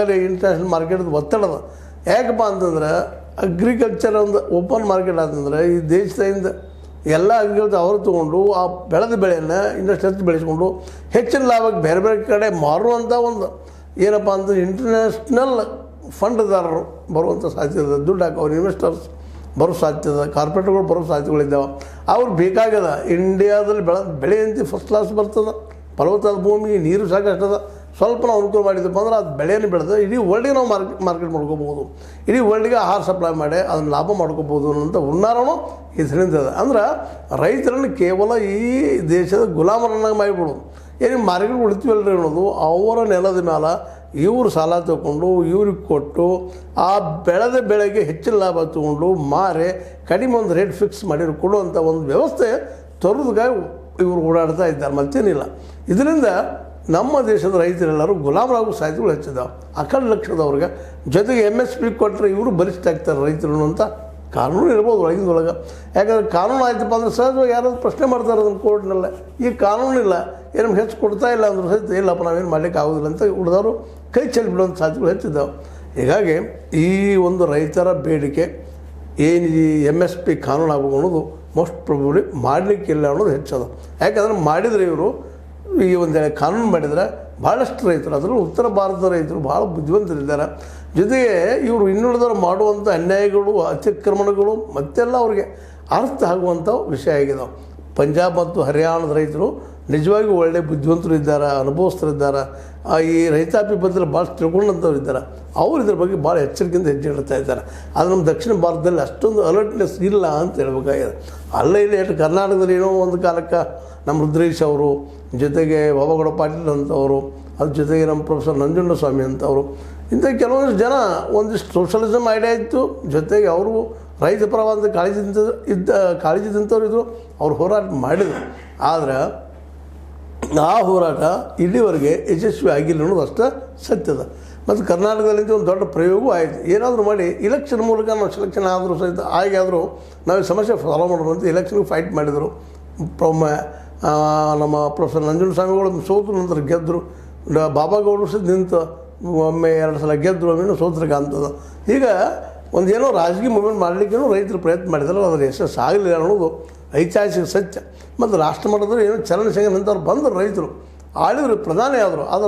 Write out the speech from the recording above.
ಈಗಾಗಲೇ ಇಂಟರ್ನ್ಯಾಷನಲ್ ಮಾರ್ಕೆಟ್ದು ಒತ್ತಡದ. ಯಾಕಪ್ಪ ಅಂತಂದ್ರೆ ಅಗ್ರಿಕಲ್ಚರ್ ಒಂದು ಓಪನ್ ಮಾರ್ಕೆಟ್ ಆತಂದ್ರೆ ಈ ದೇಶದಿಂದ ಎಲ್ಲ ಅಗ್ರಿಕಲ್ಚರ್ ಅವರು ತೊಗೊಂಡು ಆ ಬೆಳೆದ ಬೆಳೆಯನ್ನು ಇನ್ನಷ್ಟು ಹೆಚ್ಚು ಬೆಳೆಸ್ಕೊಂಡು ಹೆಚ್ಚಿನ ಲಾಭಕ್ಕೆ ಬೇರೆ ಬೇರೆ ಕಡೆ ಮಾರುವಂಥ ಒಂದು ಏನಪ್ಪ ಅಂತಂದ್ರೆ ಇಂಟರ್ನ್ಯಾಷನಲ್ ಫಂಡ್ದಾರರು ಬರುವಂಥ ಸಾಧ್ಯತೆ, ದುಡ್ಡು ಹಾಕೋರು ಇನ್ವೆಸ್ಟರ್ಸ್ ಬರೋ ಸಾಧ್ಯತೆ, ಕಾರ್ಪೊರೇಟ್ಗಳು ಬರೋ ಸಾಧ್ಯತೆಗಳಿದ್ದಾವೆ. ಅವ್ರು ಬೇಕಾಗದ ಇಂಡಿಯಾದಲ್ಲಿ ಬೆಳೆ ಅಂತ ಫಸ್ಟ್ ಕ್ಲಾಸ್ ಬರ್ತದೆ, ಫಲವತ್ತಾದ ಭೂಮಿ, ನೀರು ಸಾಕಷ್ಟದ, ಸ್ವಲ್ಪ ನಾವು ಅನುಕೂಲ ಮಾಡಿದ್ದಪ್ಪ ಅಂದ್ರೆ ಅದು ಬೆಳೆಯನ್ನು ಬೆಳೆದು ಇಡೀ ವರ್ಲ್ಡಿಗೆ ನಾವು ಮಾರ್ಕೆಟ್ ಮಾಡ್ಕೋಬೋದು, ಇಡೀ ವರ್ಲ್ಡಿಗೆ ಆಹಾರ ಸಪ್ಲೈ ಮಾಡಿ ಅದನ್ನು ಲಾಭ ಮಾಡ್ಕೋಬೋದು ಅನ್ನೋಂಥ ಹುನ್ನಾರನೂ ಇದರಿಂದ ಇದೆ. ಅಂದ್ರೆ ರೈತರನ್ನು ಕೇವಲ ಈ ದೇಶದ ಗುಲಾಮರನ್ನಾಗಿ ಮಾಡಿಬಿಡೋದು. ಏನು ಮಾರ್ಕೆಟ್ ಉಳಿತೀವಲ್ರಿ ಅನ್ನೋದು ಅವರ ನೆಲದ ಮೇಲೆ ಇವರು ಸಾಲ ತಗೊಂಡು ಇವ್ರಿಗೆ ಕೊಟ್ಟು ಆ ಬೆಳೆದ ಬೆಳೆಗೆ ಹೆಚ್ಚಿನ ಲಾಭ ತೊಗೊಂಡು ಮಾರಿ ಕಡಿಮೆ ಒಂದು ರೇಟ್ ಫಿಕ್ಸ್ ಮಾಡಿ ಕೊಡುವಂಥ ಒಂದು ವ್ಯವಸ್ಥೆ ತರೋದಕ್ಕಾಗಿ ಇವರು ಓಡಾಡ್ತಾ ಇದ್ದಾರೆ, ಮತ್ತೇನಿಲ್ಲ. ಇದರಿಂದ ನಮ್ಮ ದೇಶದ ರೈತರೆಲ್ಲರೂ ಗುಲಾಮರಾಗೋ ಸಾಧ್ಯತೆಗಳು ಹೆಚ್ಚಿದ್ದಾವೆ. ಅಖಂಡ ಲಕ್ಷದವ್ರಿಗೆ ಜೊತೆಗೆ MSP ಕೊಟ್ಟರೆ ಇವರು ಬಲಿಷ್ಠ ಆಗ್ತಾರೆ ರೈತರು ಅಂತ ಕಾನೂನು ಇರ್ಬೋದು ಒಳಗಿಂದೊಳಗೆ. ಯಾಕಂದರೆ ಕಾನೂನು ಆಯ್ತಪ್ಪ ಅಂದ್ರೆ ಸಹಜವಾಗಿ ಯಾರಾದ್ರೂ ಪ್ರಶ್ನೆ ಮಾಡ್ತಾರೆ ಅದನ್ನು ಕೋರ್ಟ್ನಲ್ಲೇ. ಈ ಕಾನೂನಿಲ್ಲ, ಏನು ಹೆಚ್ಚು ಕೊಡ್ತಾ ಇಲ್ಲ ಅಂದ್ರೂ ಸಹಿತ ಇಲ್ಲಪ್ಪ ನಾವೇನು ಮಾಡಲಿಕ್ಕೆ ಆಗೋದಿಲ್ಲ ಅಂತ ಉಳಿದವರು ಕೈ ಚೆಲ್ಲಿ ಬಿಡುವಂಥ ಸಾಧ್ಯತೆಗಳು ಹೆಚ್ಚಿದ್ದಾವೆ. ಹೀಗಾಗಿ ಈ ಒಂದು ರೈತರ ಬೇಡಿಕೆ ಏನು ಈ MSP ಕಾನೂನು ಆಗಬೇಕು ಅನ್ನೋದು ಮೋಸ್ಟ್ ಪ್ರಾಬಬ್ಲಿ ಮಾಡಲಿಕ್ಕಿಲ್ಲ ಅನ್ನೋದು ಹೆಚ್ಚದ. ಯಾಕಂದ್ರೆ ಮಾಡಿದರೆ ಇವರು ಈ ಒಂದು ಕಾನೂನು ಮಾಡಿದರೆ ಭಾಳಷ್ಟು ರೈತರು, ಅದರಲ್ಲೂ ಉತ್ತರ ಭಾರತದ ರೈತರು ಭಾಳ ಬುದ್ಧಿವಂತರಿದ್ದಾರೆ. ಜೊತೆಗೆ ಇವರು ಇನ್ನುಳಿದವರು ಮಾಡುವಂಥ ಅನ್ಯಾಯಗಳು, ಅತಿಕ್ರಮಣಗಳು ಮತ್ತೆಲ್ಲ ಅವ್ರಿಗೆ ಅರ್ಥ ಆಗುವಂಥ ವಿಷಯ ಆಗಿದಾವೆ. ಪಂಜಾಬ್ ಮತ್ತು ಹರಿಯಾಣದ ರೈತರು ನಿಜವಾಗಿಯೂ ಒಳ್ಳೆಯ ಬುದ್ಧಿವಂತರು ಇದ್ದಾರೆ, ಅನುಭವಸ್ಥರಿದ್ದಾರೆ, ಈ ರೈತಾಪಿ ಬಗ್ಗೆ ಭಾಳ ತಿಳ್ಕೊಂಡಂಥವ್ರು ಇದ್ದಾರೆ. ಅವರು ಇದ್ರ ಬಗ್ಗೆ ಭಾಳ ಎಚ್ಚರಿಕೆಯಿಂದ ಹೆಜ್ಜೆ ಇಡ್ತಾ ಇದ್ದಾರೆ. ಅದು ನಮ್ಮ ದಕ್ಷಿಣ ಭಾರತದಲ್ಲಿ ಅಷ್ಟೊಂದು ಅಲರ್ಟ್ನೆಸ್ ಇಲ್ಲ ಅಂತ ಹೇಳ್ಬೇಕಾಗಿದೆ. ಅಲ್ಲೇ ಇಲ್ಲಿ ಎಷ್ಟು ಕರ್ನಾಟಕದಲ್ಲಿ ಏನೋ ಒಂದು ಕಾಲಕ್ಕೆ ನಮ್ಮ ರುದ್ರೇಶ್ ಅವರು, ಜೊತೆಗೆ ಬಾಬಾಗೌಡ ಪಾಟೀಲ್ ಅಂತವರು, ಅದ್ರ ಜೊತೆಗೆ ನಮ್ಮ ಪ್ರೊಫೆಸರ್ ನಂಜುಂಡಸ್ವಾಮಿ ಅಂತವರು, ಇಂಥ ಕೆಲವೊಂದಿಷ್ಟು ಜನ ಒಂದಿಷ್ಟು ಸೋಷಲಿಸಮ್ ಐಡಿಯಾ ಇತ್ತು, ಜೊತೆಗೆ ಅವರು ರೈತ ಪರವಾದ ಕಾಳಜಿದಂಥವ್ರು ಇದ್ದರು, ಅವ್ರು ಹೋರಾಟ ಮಾಡಿದರು. ಆದರೆ ಆ ಹೋರಾಟ ಇಲ್ಲಿವರೆಗೆ ಯಶಸ್ವಿ ಆಗಿಲ್ಲ ಅನ್ನೋದು ಅಷ್ಟೇ ಸತ್ಯದ. ಮತ್ತು ಕರ್ನಾಟಕದಲ್ಲಿ ಒಂದು ದೊಡ್ಡ ಪ್ರಯೋಗವೂ ಆಯಿತು. ಏನಾದರೂ ಮಾಡಿ ಇಲೆಕ್ಷನ್ ಮೂಲಕ ನಾವು ಸೆಲೆಕ್ಷನ್ ಆದರೂ ಸಹಿತ ಆದರೂ ನಾವು ಸಮಸ್ಯೆ ಸಾಲ್ವ್ ಮಾಡೋದು ಅಂತ ಇಲೆಕ್ಷನ್ಗೆ ಫೈಟ್ ಮಾಡಿದರು. ನಮ್ಮ ಪ್ರೊಫೆಸರ್ ನಂಜುಂಡಸ್ವಾಮಿಗಳು ಸೋತು ನಂತರ ಗೆದ್ದರು, ಬಾಬಾಗೌಡರು ಸಹಿತ ನಿಂತು ಒಮ್ಮೆ 2 ಸಲ ಗೆದ್ದರು, ಒಮ್ಮೆ ಸೋತ್ರ ಕಾಣ್ತದೆ. ಈಗ ಒಂದೇನೋ ರಾಜಕೀಯ ಮೂವ್ಮೆಂಟ್ ಮಾಡಲಿಕ್ಕೇನೋ ರೈತರು ಪ್ರಯತ್ನ ಮಾಡಿದ್ರೆ ಅದರ ಯಶಸ್ಸು ಆಗಲಿಲ್ಲ ಅನ್ನೋದು ಐತಿಹಾಸಿಕ ಸತ್ಯ. ಮತ್ತು ರಾಷ್ಟ್ರ ಮಟ್ಟದಲ್ಲಿ ಏನೋ ಚಲನಶಂಗ ನಿಂತವ್ರು ಬಂದರು, ರೈತರು ಆಳಿದ್ರು, ಪ್ರಧಾನಿ ಆದರು.